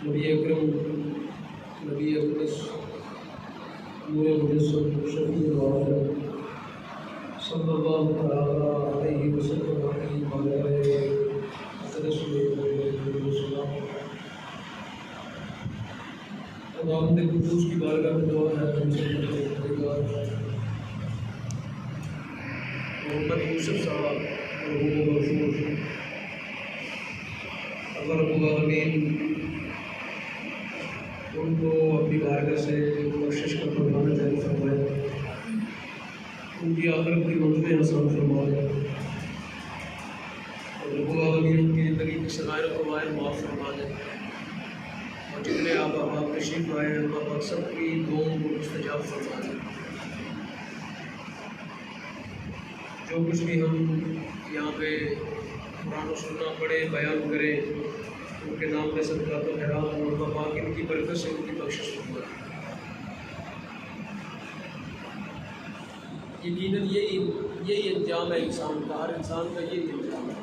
نبی اکرم نبی اقدس نور مجسم شفیع العالم صلی اللہ تعالیٰ علیہ وسلم علیہ اقدس السلام خداوند قدوس کی بارگاہ میں دعا ہے ہم سے محمد یوسف صاحب مرحوم مغفور اللہ رب العالمین ان کو اپنی بارگاہ سے بخشش کا فرمانا جاری فرمائے، ان کی آخرت کی منزلیں آسان فرمائے اور رب العالمین ان کی زندگی کے صغائر و کبائر معاف فرما دے، اور جتنے آپ احباب تشریف لائے ہیں اللہ پاک سب کی دعاؤں کو مستجاب فرما دے۔ جو کچھ بھی ہم یہاں پہ قرآن و سنت پڑھے بیان کریں ان کے نام میں صدقہ تو حرام اور اللہ پاک ان کی برکت سے ان کی بخشش فرمائے۔ یقیناً یہی انجام ہے انسان کا، ہر انسان کا یہی انجام ہے،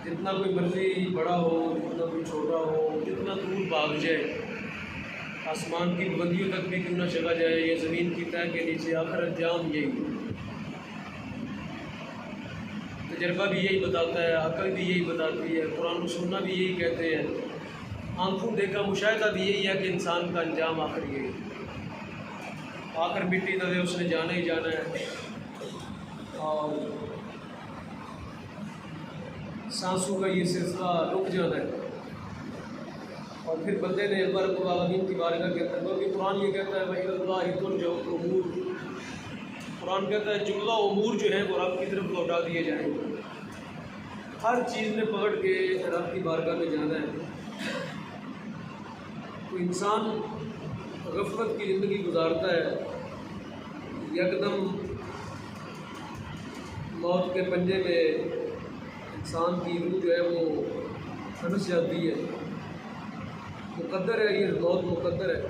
جتنا کوئی مرضی بڑا ہو، جتنا کوئی چھوٹا ہو، جتنا دور بھاگ جائے، آسمان کی بلندیوں تک بھی کیوں نہ چلا جائے یا زمین کی تہہ کے نیچے، آخر انجام یہی ہے۔ تجربہ بھی یہی بتاتا ہے، عقل بھی یہی بتاتی ہے، قرآن و سننا بھی یہی کہتے ہیں، آنکھوں دیکھا مشاہدہ بھی یہی ہے کہ انسان کا انجام آخر یہی ہے، آخر مٹی دے اس نے جانا ہی جانا ہے، اور سانسوں کا یہ سلسلہ رک جانا ہے، اور پھر بندے نے اللہ رب العالمین کی بارگاہ کے اندر، کیونکہ قرآن یہ کہتا ہے وَإِلَى اللَّهِ تُرْجَعُ الْأُمُورُ، قرآن کہتا ہے جملہ امور جو ہیں وہ رب کی طرف لوٹا دیے جائیں گے، ہر چیز میں پکڑ کے رب کی بارگاہ میں جانا ہے۔ تو انسان غفلت کی زندگی گزارتا ہے، یکدم موت کے پنجے میں انسان کی روح جو ہے وہ پھنس جاتی ہے، مقدر ہے، یہ موت مقدر ہے۔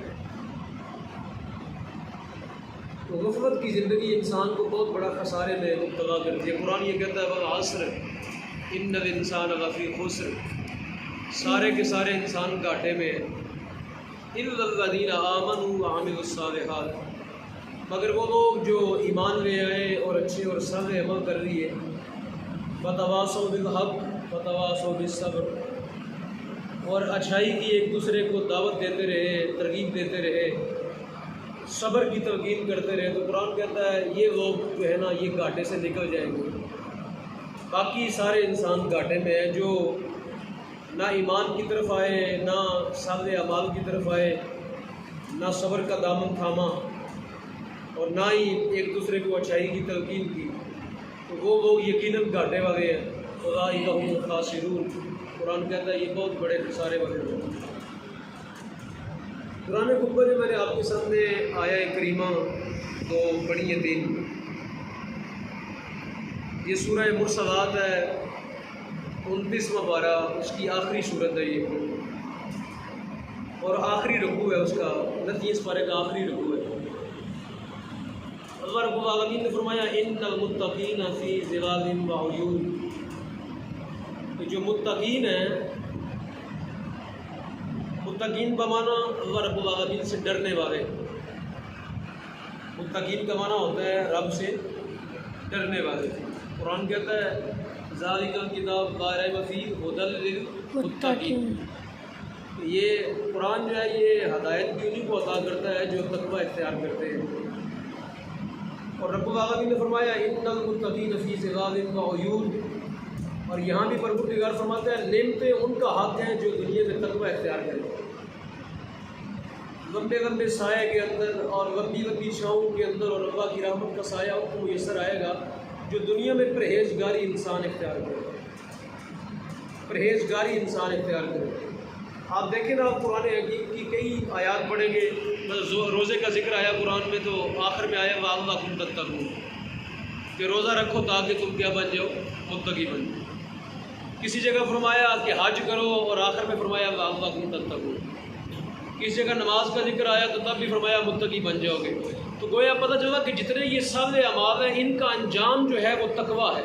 تو غفلت کی زندگی انسان کو بہت بڑا خسارے میں مبتلا کرتی ہے۔ قرآن یہ کہتا ہے وَالْعَصْرِ إِنَّ الْإِنسَانَ لَفِي خُسْرٍ، سارے کے سارے انسان گھاٹے میں ہیں، إِلَّا الَّذِينَ آمَنُوا وَعَمِلُوا الصَّالِحَاتِ، مگر وہ لوگ جو ایمان لے آئے اور اچھے اور صالح عمل کر لیے، وَتَوَاصَوْا بِالْحَقِّ وَتَوَاصَوْا بِالصَّبْرِ، اور اچھائی کی ایک دوسرے کو دعوت دیتے رہے، ترغیب دیتے رہے، صبر کی تلقین کرتے رہے، تو قرآن کہتا ہے یہ لوگ جو ہے نا یہ گھاٹے سے نکل جائیں گے۔ باقی سارے انسان گھاٹے میں ہیں، جو نہ ایمان کی طرف آئے، نہ صالح اعمال کی طرف آئے، نہ صبر کا دامن تھاما، اور نہ ہی ایک دوسرے کو اچھائی کی تلقین کی، تو وہ لوگ یقیناً گھاٹے والے ہیں۔ اولئک هم الخاسرون، قرآن کہتا ہے یہ بہت بڑے خسارے والے لوگ ہیں۔ قرآن خطبہ جو میں نے آپ کے سامنے آیا کریمہ تو پڑھی ہے 3، یہ سورہ مرسلات ہے، 29واں پارہ، اس کی آخری صورت ہے یہ، اور آخری رکوع ہے اس کا، 29 پارے کا آخری رکوع ہے۔ اللہ رب العالمین نے فرمایا ان المتقین فی ظلال وعیون، کہ جو متقین ہیں، متقین کا معنی اللہ رب العالمین سے ڈرنے والے، متقین کا معنی ہوتا ہے رب سے ڈرنے والے۔ قرآن کہتا ہے ذالک الکتاب لا ریب فیہ ھدی للمتقین، یہ قرآن جو ہے یہ ہدایت بھی انہیں کو عطا کرتا ہے جو تقوی اختیار کرتے ہیں۔ اور رب العالمین نے فرمایا ان المتقین فی ظلال وعیون، اور یہاں بھی پروردگار فرماتا ہے نعمتیں ان کا حق ہیں جو دنیا میں تقوی اختیار کریں، لمبے لمبے سائے کے اندر اور لمبی لمبی چھاؤں کے اندر، اور اللہ کی رحمت کا سایہ ان کو میسر آئے گا جو دنیا میں پرہیزگاری انسان اختیار کرے، پرہیزگاری انسان اختیار کرے۔ آپ دیکھیں نا، آپ قرآن حکیم کی کئی آیات پڑھیں گے، روزے کا ذکر آیا قرآن میں تو آخر میں آیا وَلَعَلَّکُمْ تَتَّقُونَ، کہ روزہ رکھو تاکہ تم کیا بن جاؤ، متقی بن جاؤ۔ کسی جگہ فرمایا کہ حج کرو اور آخر میں فرمایا وَلَعَلَّکُمْ تَتَّقُونَ۔ کسی جگہ نماز کا ذکر آیا تو تب بھی فرمایا متقی بن جاؤ گے۔ تو گویا پتہ چلا کہ جتنے یہ صالح اعمال ہیں ان کا انجام جو ہے وہ تقویٰ ہے،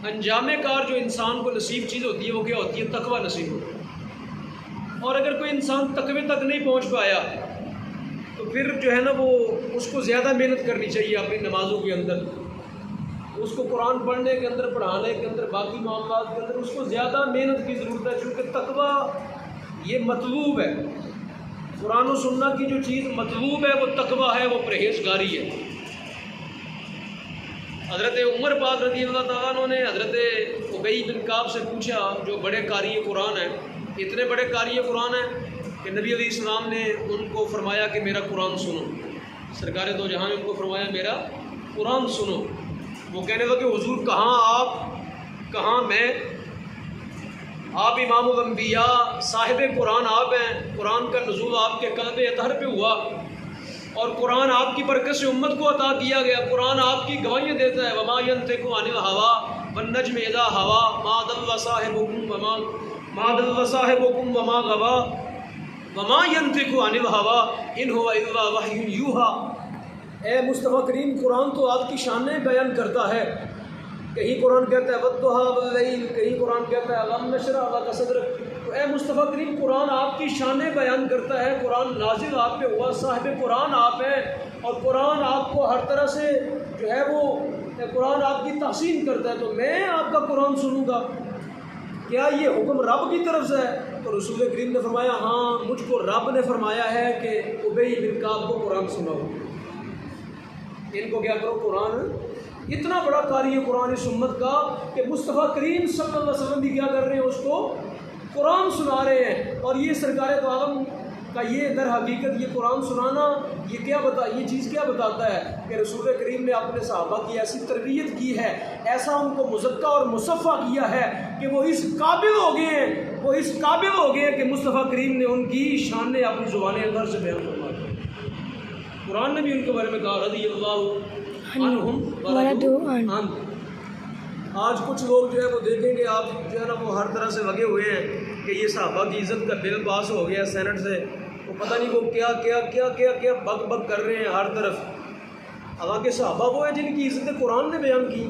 انجام کار جو انسان کو نصیب چیز ہوتی ہے وہ کیا ہوتی ہے؟ تقوی نصیب ہوتی ہے۔ اور اگر کوئی انسان تقوی تک نہیں پہنچ پایا تو پھر جو ہے نا وہ اس کو زیادہ محنت کرنی چاہیے اپنی نمازوں کے اندر، اس کو قرآن پڑھنے کے اندر، پڑھانے کے اندر، باقی معاملات کے اندر اس کو زیادہ محنت کی ضرورت ہے، چونکہ تقوی یہ مطلوب ہے۔ قرآن و سنت کی جو چیز مطلوب ہے وہ تقوی ہے، وہ پرہیزگاری ہے۔ حضرت عمر پاک رضی اللہ تعالیٰ عنہ نے حضرت ابی بن کعب سے پوچھا، جو بڑے قاری قرآن ہیں، اتنے بڑے قاری قرآن ہیں کہ نبی علیہ السلام نے ان کو فرمایا کہ میرا قرآن سنو، سرکار دو جہاں نے ان کو فرمایا میرا قرآن سنو۔ وہ کہنے لگے حضور کہاں آپ، کہاں میں؟ آپ امام الانبیاء، صاحب قرآن آپ ہیں، قرآن کا نزول آپ کے قلب اطہر پہ ہوا اور قرآن آپ کی برکت سے امت کو عطا کیا گیا، قرآن آپ کی گواہیاں دیتا ہے، وما ينطق عن الهوى والنجم اذا هوى ما ضل صاحبكم وما غوى وما ينطق عن الهوى ان هو الا وحی یوحى۔ اے مصطفیٰ کریم، قرآن تو آپ کی شانیں بیان کرتا ہے، کہیں قرآن کہتا ہے والضحیٰ واللیل، کہیں قرآن کہتا ہے الم نشرح لک صدرک۔ تو اے مصطفیٰ کریم، قرآن آپ کی شانیں بیان کرتا ہے، قرآن نازل آپ پہ ہوا، صاحب قرآن آپ ہیں، اور قرآن آپ کو ہر طرح سے جو ہے وہ قرآن آپ کی تحسین کرتا ہے، تو میں آپ کا قرآن سنوں گا؟ کیا یہ حکم رب کی طرف سے ہے؟ تو رسول کریم نے فرمایا ہاں، مجھ کو رب نے فرمایا ہے کہ ابی بن کعب کو قرآن سناؤ، ان کو کیا کرو قرآن۔ اتنا بڑا قاری قرآن اس امت کا کہ مصطفیٰ کریم صلی اللہ علیہ وسلم بھی کیا کر رہے ہیں، اس کو قرآن سنا رہے ہیں۔ اور یہ سرکار دو عالم کا یہ در حقیقت یہ قرآن سنانا یہ چیز کیا بتاتا ہے کہ رسول کریم نے اپنے صحابہ کی ایسی تربیت کی ہے، ایسا ان کو مزکہ اور مصفہ کیا ہے کہ وہ اس قابل ہو گئے ہیں کہ مصطفیٰ کریم نے ان کی شانیں اپنی زبان اطہر سے بیان فرما دی۔ قرآن نے بھی ان کے بارے میں کہا رضی اللہ عنہم ورضوا عنہ۔ آج کچھ لوگ جو ہے وہ دیکھیں گے آپ جو ہے نا وہ ہر طرح سے لگے ہوئے ہیں کہ یہ صحابہ کی عزت کا بل پاس ہو گیا سینٹ سے، وہ پتہ نہیں وہ کیا بک کر رہے ہیں ہر طرف۔ حالانکہ صحابہ وہ ہیں جن کی عزت قرآن نے بیان کی،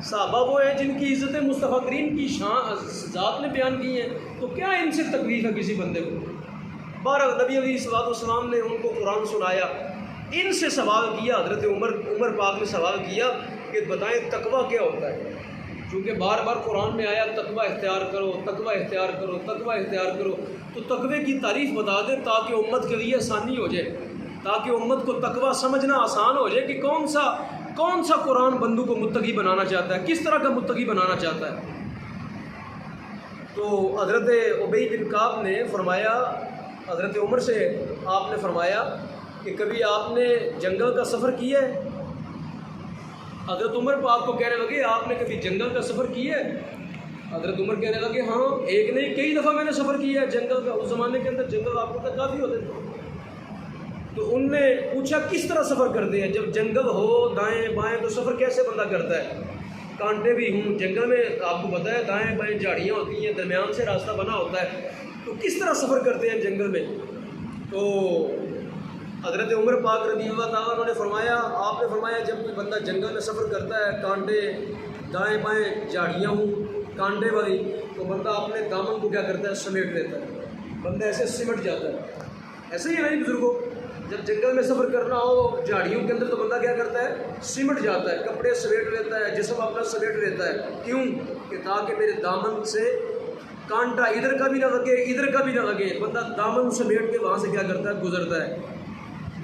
صحابہ وہ ہیں جن کی عزت مصطفیٰ کریم کی شان ذات نے بیان کی ہیں، تو کیا ان سے تکلیف ہے کسی بندے کو؟ بہرحال نبی علیہ الصلوۃ والسلام نے ان کو قرآن سنایا، ان سے سوال کیا، حضرت عمر پاک نے سوال کیا کہ بتائیں تقویٰ کیا ہوتا ہے، کیونکہ بار بار قرآن میں آیا تقویٰ اختیار کرو، تقویٰ اختیار کرو، تقویٰ اختیار کرو، تو تقوی کی تعریف بتا دیں تاکہ امت کے لیے آسانی ہو جائے، تاکہ امت کو تقویٰ سمجھنا آسان ہو جائے کہ کون سا قرآن بندوں کو متقی بنانا چاہتا ہے، کس طرح کا متقی بنانا چاہتا ہے۔ تو حضرت ابی بن کعب نے فرمایا، حضرت عمر سے آپ نے فرمایا کہ کبھی آپ نے جنگل کا سفر کیا ہے؟ حضرت عمر پاک کو کہنے لگے آپ نے کبھی جنگل کا سفر کیا ہے؟ حضرت عمر کہنے لگے ہاں، ایک نہیں کئی دفعہ میں نے سفر کیا ہے جنگل کا۔ اس زمانے کے اندر جنگل آپ کو تک کافی ہوتے تھے۔ تو ان نے پوچھا کس طرح سفر کرتے ہیں؟ جب جنگل ہو دائیں بائیں تو سفر کیسے بندہ کرتا ہے؟ کانٹے بھی ہوں جنگل میں، آپ کو پتہ ہے دائیں بائیں جھاڑیاں ہوتی ہیں، درمیان سے راستہ بنا ہوتا ہے، تو کس طرح سفر کرتے ہیں جنگل میں؟ تو حضرت عمر پاک رضی اللہ تعالیٰ عنہ نے فرمایا، آپ نے فرمایا جب کوئی بندہ جنگل میں سفر کرتا ہے، کانٹے دائیں بائیں جھاڑیاں ہوں کانٹے والی، تو بندہ اپنے دامن کو کیا کرتا ہے؟ سمیٹ لیتا ہے، بندہ ایسے سمٹ جاتا ہے۔ ایسے ہی ہے نا بزرگوں، جب جنگل میں سفر کرنا ہو جھاڑیوں کے اندر تو بندہ کیا کرتا ہے؟ سمٹ جاتا ہے، کپڑے سمیٹ لیتا ہے، جسم اپنا سمیٹ لیتا ہے۔ کیوں؟ کہ تاکہ میرے دامن سے کانٹا ادھر کا بھی نہ لگے ادھر کا بھی نہ لگے، بندہ دامن سمیٹ کے وہاں سے کیا کرتا ہے؟ گزرتا ہے۔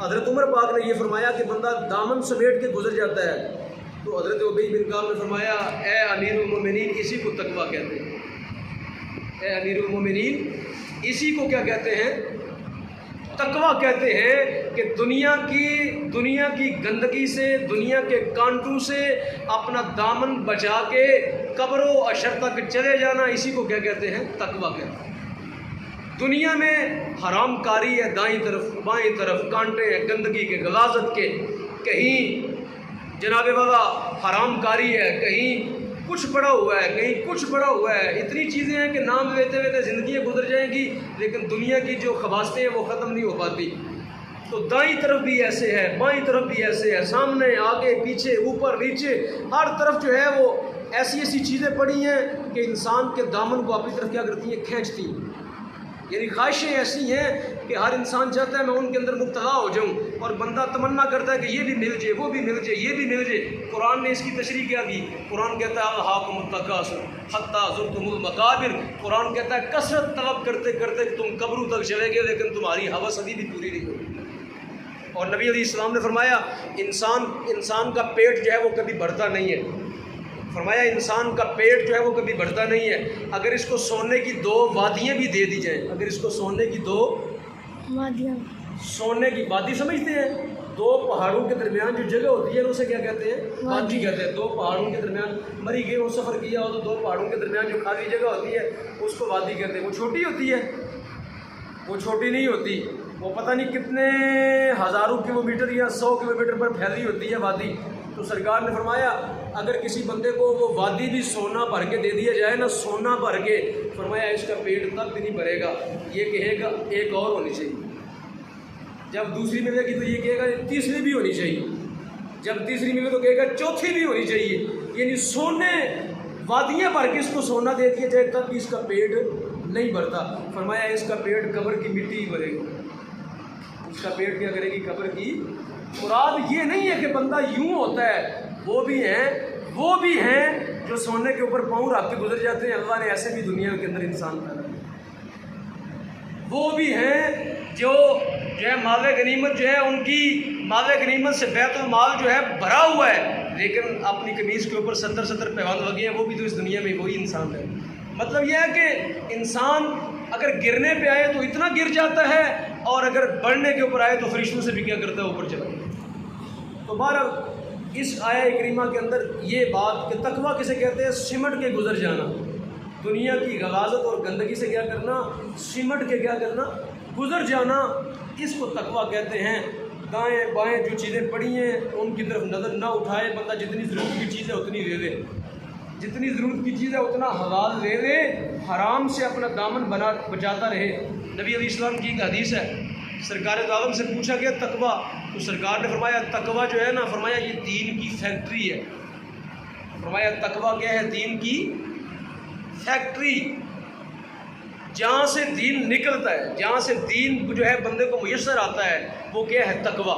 حضرت عمر پاک نے یہ فرمایا کہ بندہ دامن سمیٹ کے گزر جاتا ہے۔ تو حضرت ابی بن کعب نے فرمایا اے امیر المومنین، اسی کو تقویٰ کہتے ہیں۔ اے امیر المومنین، اسی کو کیا کہتے ہیں؟ تقویٰ کہتے ہیں کہ دنیا کی گندگی سے، دنیا کے کانٹوں سے اپنا دامن بچا کے قبر و حشر تک چلے جانا، اسی کو کیا کہتے ہیں؟ تقویٰ کہتے ہیں۔ دنیا میں حرام کاری ہے، دائیں طرف بائیں طرف کانٹے ہیں گندگی کے غلاظت کے، کہیں جناب والا حرام کاری ہے، کہیں کچھ پڑا ہوا ہے، کہیں کچھ پڑا ہوا ہے، اتنی چیزیں ہیں کہ نام لیتے لیتے زندگیاں گزر جائیں گی، لیکن دنیا کی جو خباستیں ہیں وہ ختم نہیں ہو پاتی۔ تو دائیں طرف بھی ایسے ہے، بائیں طرف بھی ایسے ہے، سامنے آگے پیچھے اوپر نیچے ہر طرف جو ہے وہ ایسی ایسی چیزیں پڑی ہیں کہ انسان کے دامن کو اپنی طرف کیا کرتی ہیں، کھینچتی ہیں. یعنی خواہشیں ایسی ہیں کہ ہر انسان چاہتا ہے میں ان کے اندر مبتلا ہو جاؤں، اور بندہ تمنا کرتا ہے کہ یہ بھی مل جائے، وہ بھی مل جائے، یہ بھی مل جائے. قرآن نے اس کی تشریح کیا دی؟ قرآن کہتا ہے الہاکم التکاثر حتی زرتم المقابر. قرآن کہتا ہے کثرت طلب کرتے کرتے تم قبروں تک چلے گئے لیکن تمہاری ہوس ابھی بھی پوری نہیں ہوئی. اور نبی علیہ السلام نے فرمایا انسان کا پیٹ جو ہے وہ کبھی بڑھتا نہیں ہے. فرمایا انسان کا پیٹ جو ہے وہ کبھی بڑھتا نہیں ہے. اگر اس کو سونے کی 2 وادیاں بھی دے دی جائیں، اگر اس کو سونے کی 2 وادیاں، سونے کی وادی سمجھتے ہیں 2 پہاڑوں کے درمیان جو جگہ ہوتی ہے اسے کیا کہتے ہیں؟ وادی کہتے ہیں. 2 پہاڑوں کے درمیان مری گئے وہ سفر کیا ہو تو 2 پہاڑوں کے درمیان جو خالی جگہ ہوتی ہے اس کو وادی کہتے ہیں. وہ چھوٹی ہوتی ہے؟ وہ چھوٹی نہیں ہوتی، وہ پتہ نہیں کتنے ہزاروں کلومیٹر یا 100 کلومیٹر پر پھیلی ہوتی ہے وادی. تو سرکار نے فرمایا اگر کسی بندے کو وہ وادی بھی سونا بھر کے دے دیا جائے نا، سونا بھر کے، فرمایا اس کا پیٹ تب بھی نہیں بھرے گا. یہ کہے گا ایک اور ہونی چاہیے. جب دوسری ملے گی تو یہ کہے گا تیسری بھی ہونی چاہیے. جب تیسری ملے تو کہے گا چوتھی بھی ہونی چاہیے. یعنی سونے وادیاں بھر کے اس کو سونا دے دیا جائے تب بھی اس کا پیٹ نہیں بھرتا. فرمایا اس کا پیٹ قبر کی مٹی ہی بھرے گا. اس کا پیٹ کیا کرے گی؟ قبر کی. مراد یہ نہیں ہے کہ بندہ یوں ہوتا ہے، وہ بھی ہیں جو سونے کے اوپر پاؤں رکھ کے گزر جاتے ہیں. اللہ نے ایسے بھی دنیا کے اندر انسان پیدا کیا. وہ بھی ہیں جو ہے مال غنیمت جو ہے ان کی مال غنیمت سے بیت المال جو ہے بھرا ہوا ہے، لیکن اپنی قمیض کے اوپر 70 پیوند لگے ہیں. وہ بھی تو اس دنیا میں وہی انسان ہے. مطلب یہ ہے کہ انسان اگر گرنے پہ آئے تو اتنا گر جاتا ہے، اور اگر بڑھنے کے اوپر آئے تو فرشتوں سے بھی کیا کرتا ہے؟ اوپر چلا جاتا ہے. تو بہرحال اس آیہ کریمہ کے اندر یہ بات کہ تقویٰ کسے کہتے ہیں؟ سمٹ کے گزر جانا. دنیا کی غلاظت اور گندگی سے کیا کرنا؟ سمٹ کے کیا کرنا؟ گزر جانا. اس کو تقویٰ کہتے ہیں. دائیں بائیں جو چیزیں پڑی ہیں ان کی طرف نظر نہ اٹھائے. بندہ جتنی ضرورت کی چیز ہے اتنی لے لے، جتنی ضرورت کی چیز ہے اتنا حلال لے لے، حرام سے اپنا دامن بچاتا رہے. نبی علیہ السلام کی ایک حدیث ہے، سرکار دو عالم سے پوچھا گیا تقویٰ، تو سرکار نے فرمایا تقویٰ جو ہے نا، فرمایا یہ دین کی فیکٹری ہے. فرمایا تقویٰ کیا ہے؟ دین کی فیکٹری. جہاں سے دین نکلتا ہے، جہاں سے دین جو ہے بندے کو میسر آتا ہے، وہ کیا ہے؟ تقویٰ.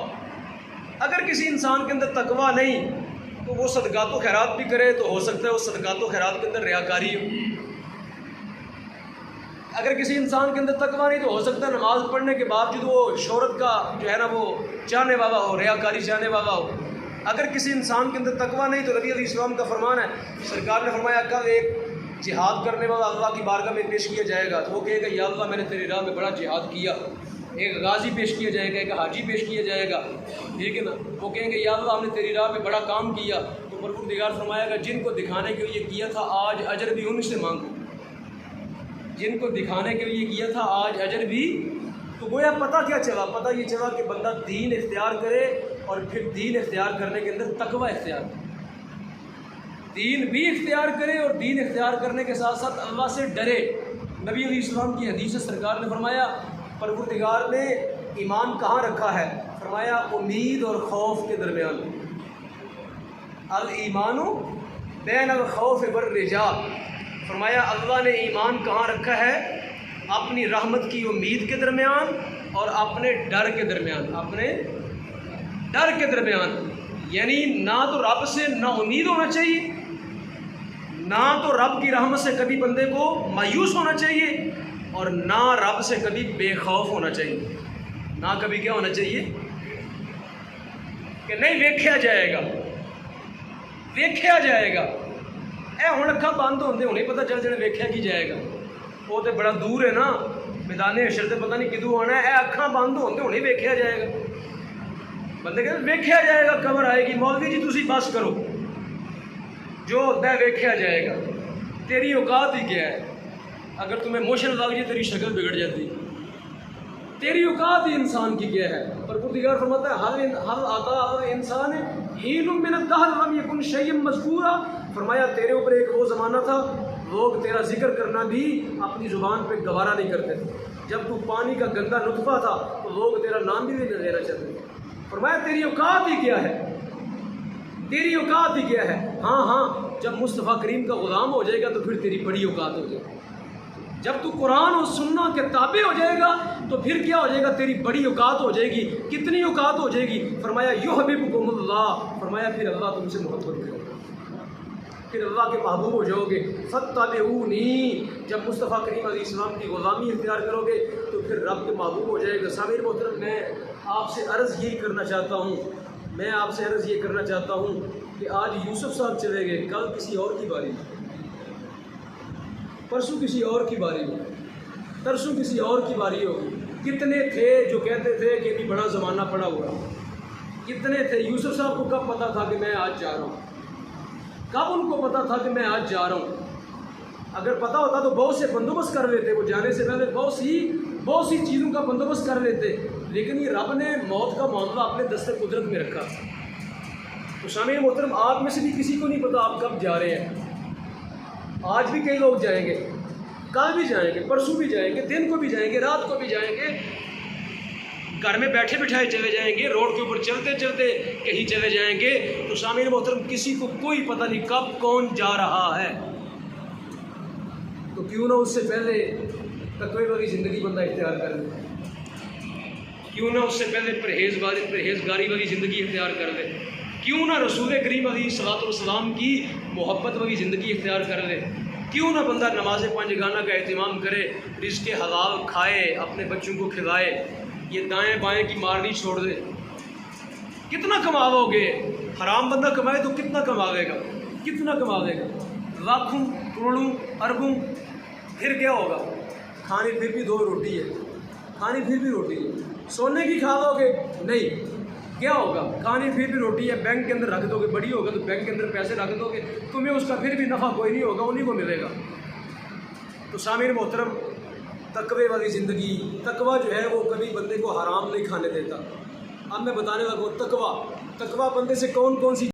اگر کسی انسان کے اندر تقویٰ نہیں تو وہ صدقات و خیرات بھی کرے تو ہو سکتا ہے وہ صدقات و خیرات کے اندر ریاکاری ہو. اگر کسی انسان کے اندر تقویٰ نہیں تو ہو سکتا ہے نماز پڑھنے کے باوجود وہ شہرت کا جو ہے نا وہ چاہنے والا ہو، ریاکاری چاہنے والا ہو. اگر کسی انسان کے اندر تقویٰ نہیں تو نبی علیہ السلام کا فرمان ہے، سرکار نے فرمایا کل ایک جہاد کرنے والا اللہ کی بارگاہ میں پیش کیا جائے گا تو وہ کہے گا یا اللہ میں نے تیری راہ میں بڑا جہاد کیا. ایک غازی پیش کیا جائے گا، ایک حاجی پیش کیا جائے گا، ٹھیک ہے نا. وہ کہیں گے یا اللہ ہم نے تیری راہ میں بڑا کام کیا. تو پروردگار فرمایا گا جن کو دکھانے کے لیے کیا تھا آج اجر بھی ان سے مانگو. جن کو دکھانے کے لیے کیا تھا آج اجر بھی. تو گویا پتہ کیا چلا؟ پتہ یہ چلا کہ بندہ دین اختیار کرے اور پھر دین اختیار کرنے کے اندر تقویٰ اختیار کرے. دین بھی اختیار کرے اور دین اختیار کرنے کے ساتھ ساتھ اللہ سے ڈرے. نبی علیہ السلام کی حدیث سرکار نے فرمایا پروردگار نے ایمان کہاں رکھا ہے؟ فرمایا امید اور خوف کے درمیان. الایمان بین الخوف والرجاء. فرمایا اللہ نے ایمان کہاں رکھا ہے؟ اپنی رحمت کی امید کے درمیان اور اپنے ڈر کے درمیان. اپنے ڈر کے درمیان. یعنی نہ تو رب سے نا امید ہونا چاہیے، نہ تو رب کی رحمت سے کبھی بندے کو مایوس ہونا چاہیے، اور نہ رب سے کبھی بے خوف ہونا چاہیے. نہ کبھی کیا ہونا چاہیے کہ نہیں ویکھیا جائے گا، ویکھیا جائے گا. اے ہن اکھاں بند ہوندے ہونے پتہ چل جائے ویکھیا کی جائے گا. وہ تو بڑا دور ہے نا، میدان حشر سے پتہ نہیں کدوں آنا ہے. اے اکھاں بند ہوندے ہونے ویکھیا جائے گا. بندے کہتے ویکھیا جائے گا، خبر آئے گی. مولوی جی تسی بس کرو، جو ہوتا ہے ویکھیا جائے گا. تیری اوقات ہی کیا ہے؟ اگر تمہیں موشن لگ جائے تیری شکل بگڑ جاتی. تیری اوقات ہی انسان کی کیا ہے؟ پروردگار فرماتا ہے حل آتا انسان حین من الدہر لم یکن شیئا مذکورا. فرمایا تیرے اوپر ایک وہ زمانہ تھا لوگ تیرا ذکر کرنا بھی اپنی زبان پہ گوارا نہیں کرتے تھے. جب تو پانی کا گندا نطفہ تھا تو لوگ تیرا نام بھی نہیں لینا چاہتے تھے. فرمایا تیری اوقات ہی کیا ہے؟ تیری اوقات ہی کیا ہے؟ ہاں جب مصطفیٰ کریم کا غلام ہو جائے گا تو پھر تیری بڑی اوقات ہو جائے گی۔ جب تو قرآن اور سنت کے تابع ہو جائے گا تو پھر کیا ہو جائے گا؟ تیری بڑی اوقات ہو جائے گی۔ کتنی اوقات ہو جائے گی؟ فرمایا یحببکم اللہ، فرمایا پھر اللہ تم سے محبت کرے گا، پھر اللہ کے محبوب ہو جاؤ گے۔ فاتبعونی، جب مصطفیٰ کریم علیہ السلام کی غلامی اختیار کرو گے تو پھر رب کے محبوب ہو جائے گا۔ سامعین محترم، میں آپ سے عرض یہی کرنا چاہتا ہوں، میں آپ سے عرض یہ کرنا چاہتا ہوں کہ آج یوسف صاحب چلے گئے، کل کسی اور کی باری، پرسوں کسی اور کی باری ہو، ترسوں کسی اور کی باری ہوگی۔ کتنے تھے جو کہتے تھے کہ ابھی بڑا زمانہ پڑا ہوا، کتنے تھے؟ یوسف صاحب کو کب پتہ تھا کہ میں آج جا رہا ہوں؟ کب ان کو پتہ تھا کہ میں آج جا رہا ہوں؟ اگر پتہ ہوتا تو بہت سے بندوبست کر لیتے، وہ جانے سے پہلے بہت سی چیزوں کا بندوبست کر لیتے، لیکن یہ رب نے موت کا معاملہ اپنے دست قدرت میں رکھا۔ تو سامعین محترم، آپ میں سے بھی کسی کو نہیں پتہ آپ کب جا رہے ہیں۔ آج بھی کئی لوگ جائیں گے، کل بھی جائیں گے، پرسوں بھی جائیں گے، دن کو بھی جائیں گے، رات کو بھی جائیں گے، گھر میں بیٹھے بٹھائے چلے جائیں گے، روڈ کے اوپر چلتے چلتے کہیں چلے جائیں گے۔ تو سامعین محترم، کسی کو کوئی پتہ نہیں کب کون جا رہا ہے، تو کیوں نہ اس سے پہلے تقوی والی زندگی بندہ اختیار کر لے، کیوں نہ اس سے پہلے پرہیزگاری والی زندگی اختیار کر لے، کیوں نہ رسول کریم علیہ الصلوۃ والسلام کی محبت والی زندگی اختیار کر لے، کیوں نہ بندہ نماز پنجگانہ کا اہتمام کرے، رزق حلال کھائے، اپنے بچوں کو کھلائے، یہ دائیں بائیں کی مارنی چھوڑ دے۔ کتنا کماؤ گے؟ حرام بندہ کمائے تو کتنا کماوے گا؟ کتنا کماوے گا؟ لاکھوں، کروڑوں، اربوں، پھر کیا ہوگا؟ کھانی پھر بھی 2 روٹی ہے، کھانی پھر بھی روٹی ہے۔ سونے کی کھا لو گے؟ نہیں، کیا ہوگا؟ کھانی پھر بھی روٹی ہے، بینک کے اندر رکھ دو گے، بڑی ہوگا تو بینک کے اندر پیسے رکھ دو گے، تمہیں اس کا پھر بھی نفع کوئی نہیں ہوگا، انہیں کو ملے گا۔ تو سامعین محترم، تقوی والی زندگی، تقوی جو ہے وہ کبھی بندے کو حرام نہیں کھانے دیتا۔ اب میں بتانے لگا تقوی بندے سے کون سی